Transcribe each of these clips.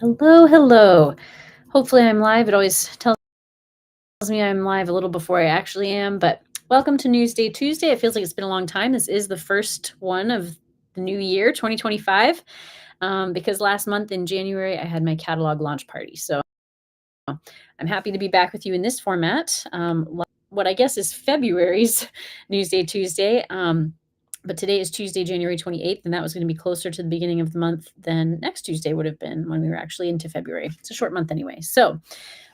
Hello, hello. Hopefully I'm live. It always tells me I'm live a little before I actually am, but welcome to Newsday Tuesday. It feels like it's been a long time. This is the first one of the new year, 2025, because last month in January, I had my catalog launch party. So I'm happy to be back with you in this format. What I guess is February's Newsday Tuesday. But today is Tuesday, January 28th, and that was going to be closer to the beginning of the month than next Tuesday would have been when we were actually into February. It's a short month anyway. So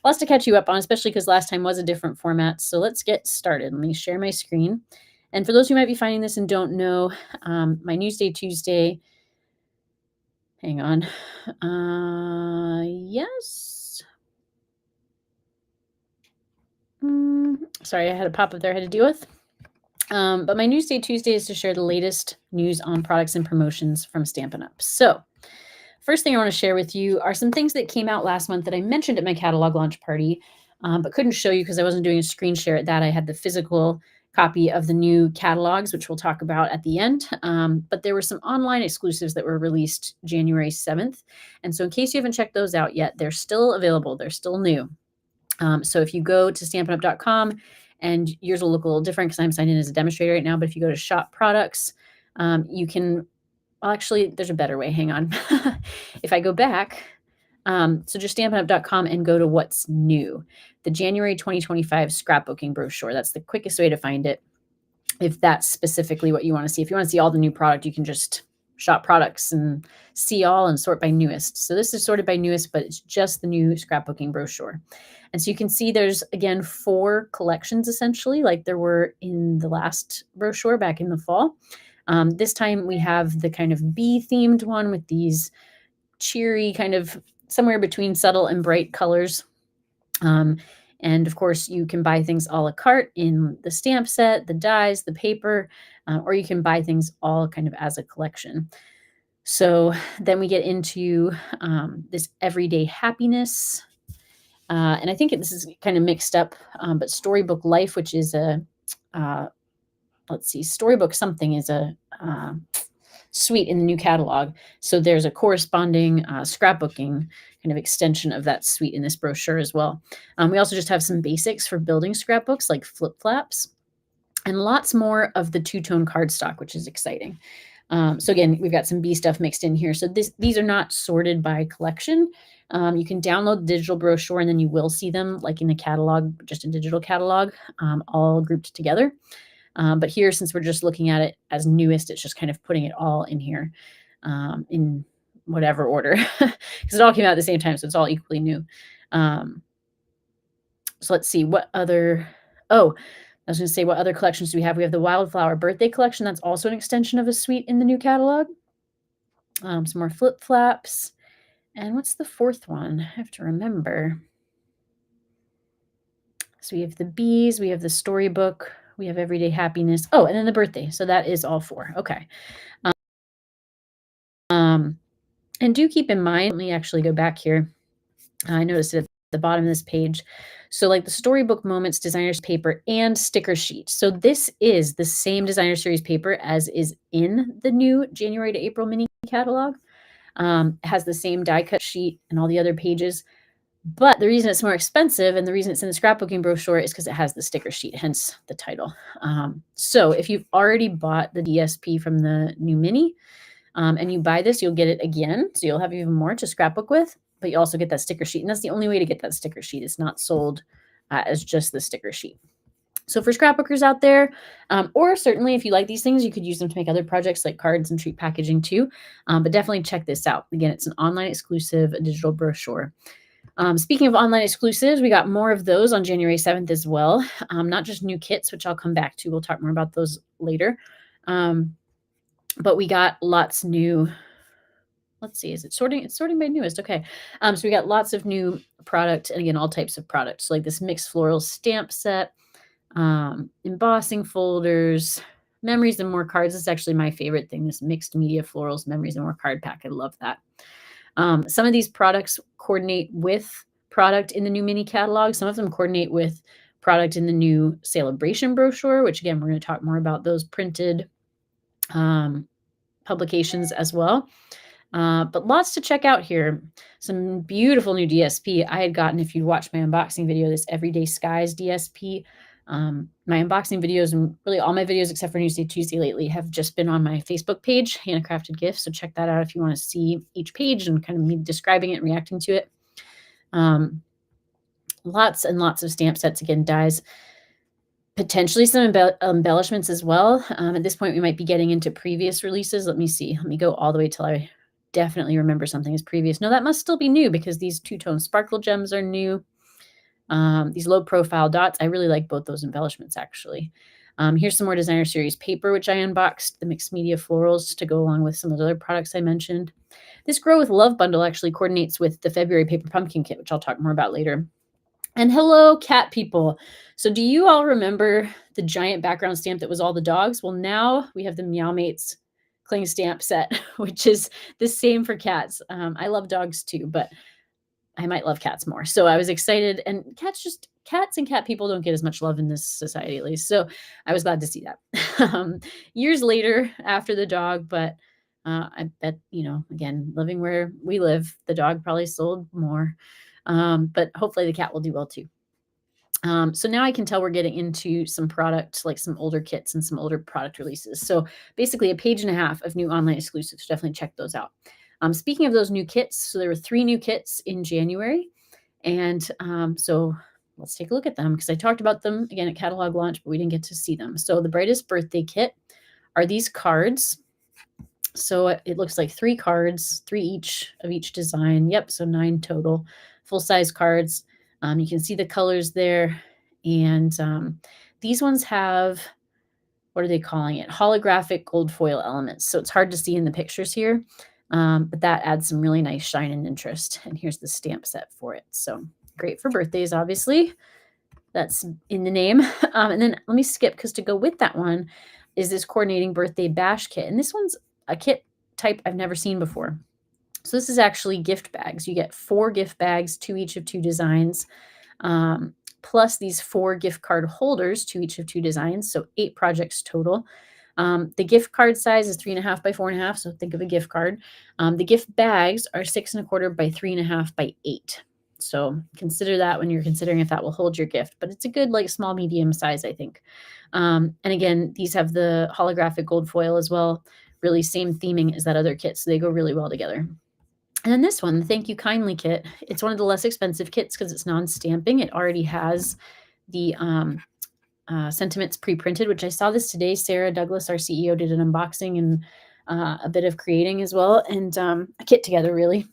lots to catch you up on, especially because last time was a different format. So let's get started. Let me share my screen. And for those who might be finding this and don't know, my Newsday Tuesday, hang on. Yes. Sorry, I had a pop-up there I had to deal with. But my Newsday Tuesday is to share the latest news on products and promotions from Stampin' Up. So first thing I want to share with you are some things that came out last month that I mentioned at my catalog launch party, but couldn't show you because I wasn't doing a screen share at that. I had the physical copy of the new catalogs, which we'll talk about at the end. But there were some online exclusives that were released January 7th. And so in case you haven't checked those out yet, they're still available. They're still new. So if you go to stampinup.com, and yours will look a little different because I'm signed in as a demonstrator right now, but if you go to shop products, you can, well, actually, there's a better way. Hang on. If I go back, so just stampinup.com and go to what's new, the January 2025 scrapbooking brochure. That's the quickest way to find it. If that's specifically what you want to see. If you want to see all the new product, you can just shop products and see all and sort by newest. So this is sorted by newest, but it's just the new scrapbooking brochure. And so you can see there's, again, 4 collections essentially, like there were in the last brochure back in the fall. This time we have the kind of bee-themed one with these cheery kind of somewhere between subtle and bright colors. And of course, you can buy things a la carte in the stamp set, the dies, the paper, or you can buy things all kind of as a collection. So then we get into this everyday happiness. And I think this is kind of mixed up, but Storybook Life, which is a, let's see, Storybook something is a suite in the new catalog. So there's a corresponding scrapbooking kind of extension of that suite in this brochure as well. We also just have some basics for building scrapbooks like flip flaps and lots more of the two-tone cardstock, which is exciting. So again, we've got some bee stuff mixed in here. So these are not sorted by collection. You can download the digital brochure and then you will see them like in a catalog, just a digital catalog, all grouped together. But here, since we're just looking at it as newest, it's just kind of putting it all in here in whatever order, because it all came out at the same time, so it's all equally new. So let's see what other, I was going to say, what other collections do we have? We have the Wildflower Birthday Collection. That's also an extension of a suite in the new catalog. Some more flip flaps. And what's the 4th one? I have to remember. So we have the bees, we have the storybook, we have everyday happiness. Oh, and then the birthday. So that is all 4. Okay. And do keep in mind, let me actually go back here. I noticed it at the bottom of this page. So like the Storybook Moments Designer's Paper and sticker sheet. So this is the same Designer Series paper as is in the new January to April mini catalog. It has the same die cut sheet and all the other pages. But the reason it's more expensive and the reason it's in the scrapbooking brochure is because it has the sticker sheet, hence the title. So if you've already bought the DSP from the new mini and you buy this, you'll get it again. So you'll have even more to scrapbook with, but you also get that sticker sheet. And that's the only way to get that sticker sheet. It's not sold as just the sticker sheet. So for scrapbookers out there, or certainly if you like these things, you could use them to make other projects like cards and treat packaging too. But definitely check this out. Again, it's an online exclusive digital brochure. Speaking of online exclusives, we got more of those on January 7th as well. Not just new kits, which I'll come back to. We'll talk more about those later. But we got lots new. Let's see, is it sorting? It's sorting by newest. Okay. So we got lots of new product, and again, all types of products. So like this mixed floral stamp set, embossing folders, memories and more cards. This is actually my favorite thing, this mixed media florals, memories and more card pack. I love that. Some of these products coordinate with product in the new mini catalog. Some of them coordinate with product in the new Sale-A-Bration brochure, which again, we're going to talk more about those printed publications as well. But lots to check out here. Some beautiful new DSP I had gotten. If you watched my unboxing video, this Everyday Skies DSP. My unboxing videos and really all my videos except for Newsday Tuesday lately have just been on my Facebook page, Hannah Crafted Gifts. So check that out if you want to see each page and kind of me describing it and reacting to it. Lots and lots of stamp sets, again, dies. Potentially some embellishments as well. At this point, we might be getting into previous releases. Let me see. Let me go all the way till I definitely remember something as previous. No, that must still be new because these two-tone sparkle gems are new. These low-profile dots, I really like both those embellishments, actually. Here's some more Designer Series paper, which I unboxed, the mixed media florals to go along with some of the other products I mentioned. This Grow with Love bundle actually coordinates with the February Paper Pumpkin Kit, which I'll talk more about later. And hello, cat people. So do you all remember the giant background stamp that was all the dogs? Well, now we have the Meow Mates cling stamp set, which is the same for cats. I love dogs too, but I might love cats more. So I was excited, and cats and cat people don't get as much love in this society, at least. So I was glad to see that. Years later after the dog, but I bet, again, living where we live, the dog probably sold more. But hopefully the cat will do well too. So now I can tell we're getting into some product, like some older kits and some older product releases. So basically a page and a half of new online exclusives. Definitely check those out. Speaking of those new kits, so there were 3 new kits in January. And so let's take a look at them because I talked about them again at catalog launch, but we didn't get to see them. So the Brightest Birthday kit are these cards. So it looks like 3 cards, 3 each of each design. Yep, so 9 total full-size cards. You can see the colors there. And these ones have, what are they calling it? Holographic gold foil elements. So it's hard to see in the pictures here, but that adds some really nice shine and interest. And here's the stamp set for it. So great for birthdays, obviously. That's in the name. And then let me skip because to go with that one is this coordinating birthday bash kit. And this one's a kit type I've never seen before. So this is actually gift bags. You get 4 gift bags, 2 each of 2 designs, plus these 4 gift card holders, 2 each of 2 designs, so 8 projects total. The gift card size is 3.5 by 4.5, so think of a gift card. The gift bags are 6.25 by 3.5 by 8. So consider that when you're considering if that will hold your gift, but it's a good like small medium size, I think. And again, these have the holographic gold foil as well. Really same theming as that other kit, so they go really well together. And then this one, the Thank You Kindly kit, it's one of the less expensive kits because it's non-stamping. It already has the sentiments pre-printed, which I saw this today. Sarah Douglas, our CEO, did an unboxing and a bit of creating as well, and a kit together, really.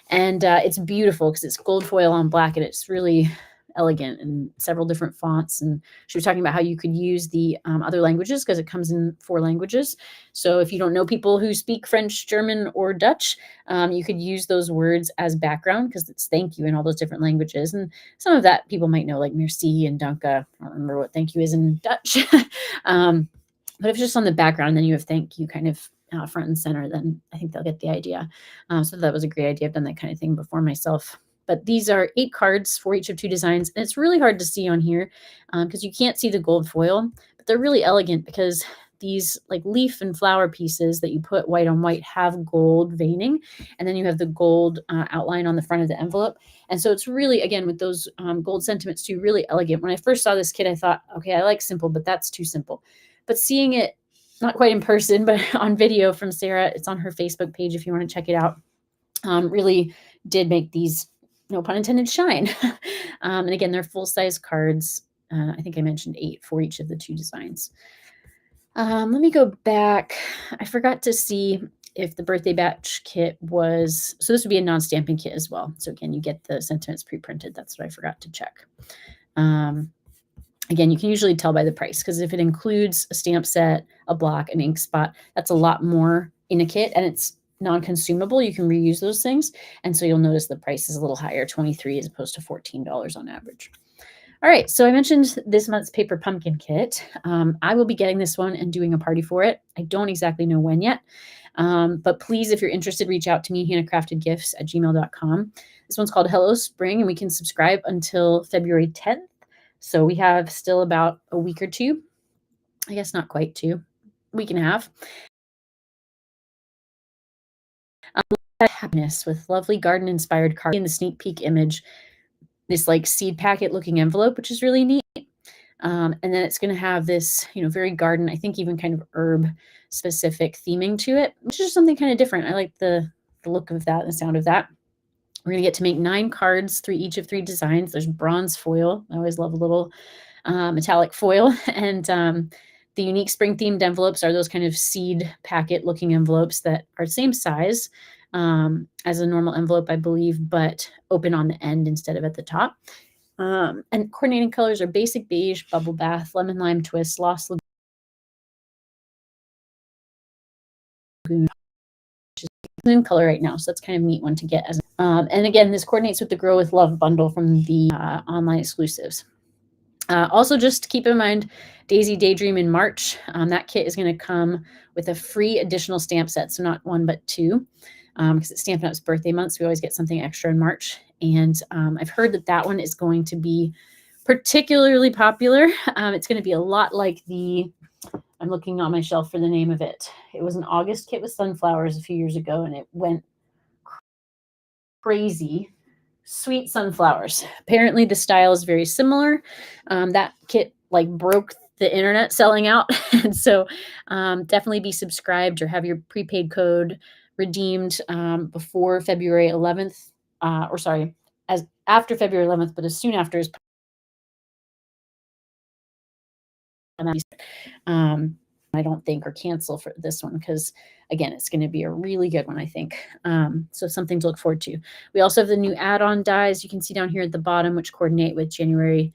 And it's beautiful because it's gold foil on black, and it's really elegant in several different fonts. And she was talking about how you could use the other languages because it comes in 4 languages. So if you don't know people who speak French, German, or Dutch, you could use those words as background because it's thank you in all those different languages. And some of that people might know, like merci and danke. I don't remember what thank you is in Dutch. But if it's just on the background, then you have thank you kind of front and center, then I think they'll get the idea. So that was a great idea. I've done that kind of thing before myself. But these are 8 cards for each of 2 designs. And it's really hard to see on here because you can't see the gold foil, but they're really elegant because these like leaf and flower pieces that you put white on white have gold veining. And then you have the gold outline on the front of the envelope. And so it's really, again, with those gold sentiments too, really elegant. When I first saw this kit, I thought, okay, I like simple, but that's too simple. But seeing it, not quite in person, but on video from Sarah, it's on her Facebook page if you want to check it out, really did make these, no pun intended, shine. And again, they're full-size cards. I think I mentioned 8 for each of the 2 designs. Let me go back. I forgot to see if the birthday batch kit was, so this would be a non-stamping kit as well. So again, you get the sentiments pre-printed. That's what I forgot to check. Again, you can usually tell by the price because if it includes a stamp set, a block, an ink spot, that's a lot more in a kit, and it's non-consumable. You can reuse those things. And so you'll notice the price is a little higher, $23 as opposed to $14 on average. All right, so I mentioned this month's Paper Pumpkin Kit. I will be getting this one and doing a party for it. I don't exactly know when yet, but please, if you're interested, reach out to me, hannahcraftedgifts@gmail.com. This one's called Hello Spring, and we can subscribe until February 10th. So we have still about a week or 2. I guess not quite 2, week and a half. happiness with lovely garden-inspired cards in the sneak peek image. This like seed packet looking envelope, which is really neat. And then it's going to have this, very garden, I think even kind of herb specific theming to it, which is something kind of different. I like the look of that and the sound of that. We're going to get to make 9 cards, each of 3 designs. There's bronze foil. I always love a little metallic foil. And the unique spring themed envelopes are those kind of seed packet looking envelopes that are same size as a normal envelope, I believe, but open on the end instead of at the top. And coordinating colors are basic beige, bubble bath, lemon lime twist, lost lagoon, which is in color right now. So that's kind of a neat one to get. And again, this coordinates with the Grow with Love bundle from the online exclusives. Also, just keep in mind, Daisy Daydream in March. That kit is going to come with a free additional stamp set. So not 1, but 2, because it's Stampin' Up's birthday month. So we always get something extra in March. And I've heard that one is going to be particularly popular. It's going to be a lot like I'm looking on my shelf for the name of it. It was an August kit with sunflowers a few years ago, and it went crazy. Sweet sunflowers. Apparently the style is very similar. That kit broke the internet selling out. And so definitely be subscribed or have your prepaid code redeemed before February 11th. As after February 11th, but as soon after as I don't think, or cancel for this one, because again, it's going to be a really good one, I think. So something to look forward to. We also have the new add-on dies you can see down here at the bottom, which coordinate with January,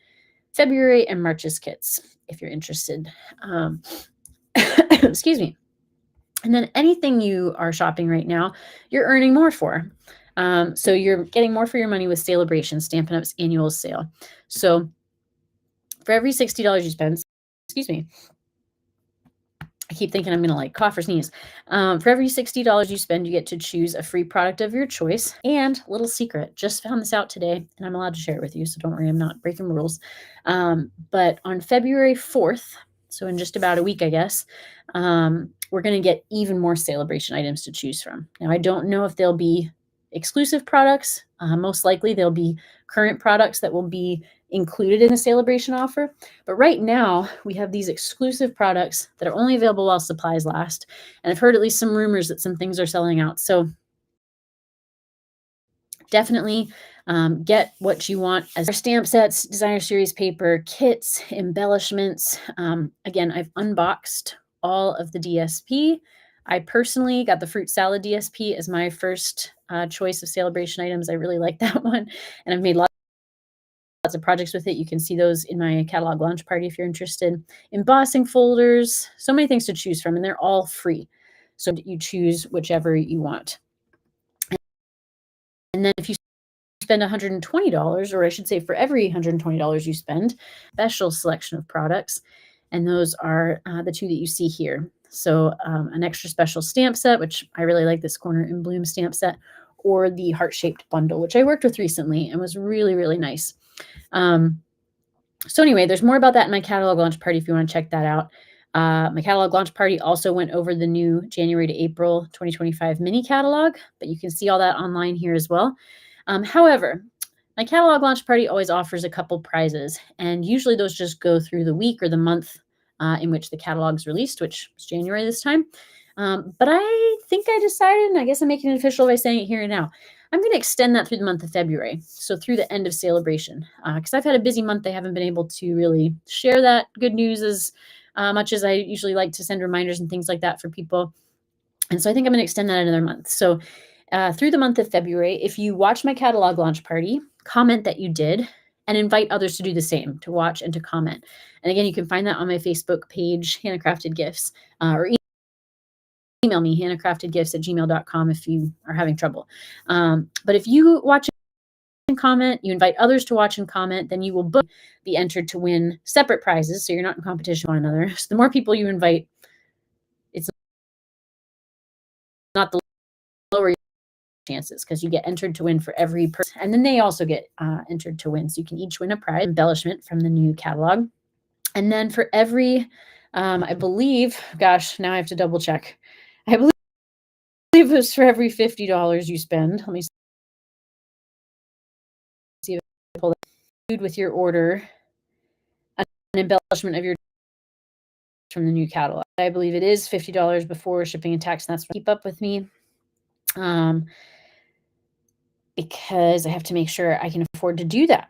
February, and March's kits, if you're interested. Excuse me. And then anything you are shopping right now, you're earning more for. So you're getting more for your money with Sale-A-Bration, Stampin' Up's annual sale. So for every $60 you spend, excuse me, I keep thinking I'm going to cough or sneeze. For every $60 you spend, you get to choose a free product of your choice. And little secret, just found this out today, and I'm allowed to share it with you, so don't worry, I'm not breaking rules. But on February 4th, so in just about a week, I guess, we're going to get even more Sale-A-Bration items to choose from. Now, I don't know if they'll be exclusive products. Most likely they'll be current products that will be included in the Sale-A-Bration offer. But right now we have these exclusive products that are only available while supplies last. And I've heard at least some rumors that some things are selling out. So definitely get what you want as our stamp sets, designer series paper, kits, embellishments. Again, I've unboxed all of the DSP. I personally got the fruit salad DSP as my first choice of Sale-A-Bration items. I really like that one. And I've made lots of projects with it. You can see those in my catalog launch party if you're interested. Embossing folders, so many things to choose from, and they're all free. So you choose whichever you want. And then if you spend $120, or I should say for every $120 you spend, special selection of products. And those are the 2 that you see here. So an extra special stamp set, which I really like, this Corner in Bloom stamp set, or the heart-shaped bundle, which I worked with recently and was really, really nice. So anyway, there's more about that in my catalog launch party if you want to check that out. My catalog launch party also went over the new January to April 2025 mini catalog, but you can see all that online here as well. However, my catalog launch party always offers a couple prizes, and usually those just go through the week or the month in which the catalog is released, which is January this time. But I think I decided, and I guess I'm making it official by saying it here and now, I'm going to extend that through the month of February, so through the end of Sale-A-Bration, because I've had a busy month. I haven't been able to really share that good news as much as I usually like to send reminders and things like that for people. And so I think I'm going to extend that another month. So through the month of February, if you watch my catalog launch party, comment that you did, and invite others to do the same, to watch and to comment. And again, you can find that on my Facebook page, Hannah Crafted Gifts, or email me, hannahcraftedgifts@gmail.com if you are having trouble. But if you watch and comment, you invite others to watch and comment, then you will both be entered to win separate prizes, so you're not in competition with one another. So the more people you invite, it's not the lower chances, because you get entered to win for every person, and then they also get entered to win. So you can each win a prize embellishment from the new catalog. And then for every I believe, gosh, now I have to double check. I believe was for every $50 you spend. Let me see if I pull that. Food with your order, an embellishment of your from the new catalog. I believe it is $50 before shipping and tax, and that's what keep up with me. Because I have to make sure I can afford to do that.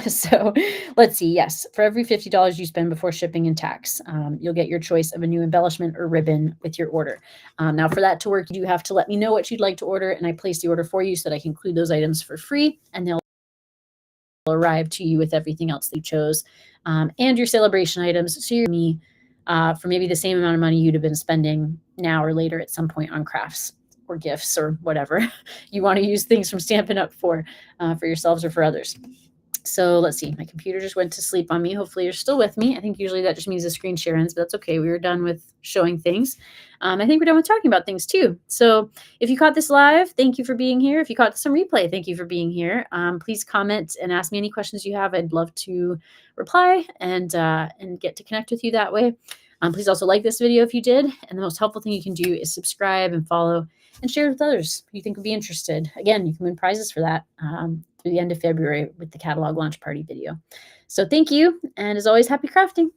So let's see. Yes, for every $50 you spend before shipping and tax, you'll get your choice of a new embellishment or ribbon with your order. Now, for that to work, you do have to let me know what you'd like to order, and I place the order for you so that I can include those items for free, and they'll arrive to you with everything else that you chose, and your Sale-A-Bration items. So you're me for maybe the same amount of money you'd have been spending now or later at some point on crafts or gifts or whatever you want to use things from Stampin' Up for yourselves or for others. So let's see. My computer just went to sleep on me. Hopefully you're still with me. I think usually that just means the screen share ends, but that's okay. We were done with showing things. I think we're done with talking about things too. So if you caught this live, thank you for being here. If you caught this on replay, thank you for being here. Please comment and ask me any questions you have. I'd love to reply and get to connect with you that way. Please also like this video if you did. And the most helpful thing you can do is subscribe and follow and share it with others who you think would be interested. Again, you can win prizes for that through the end of February with the catalog launch party video. So thank you. And as always, happy crafting.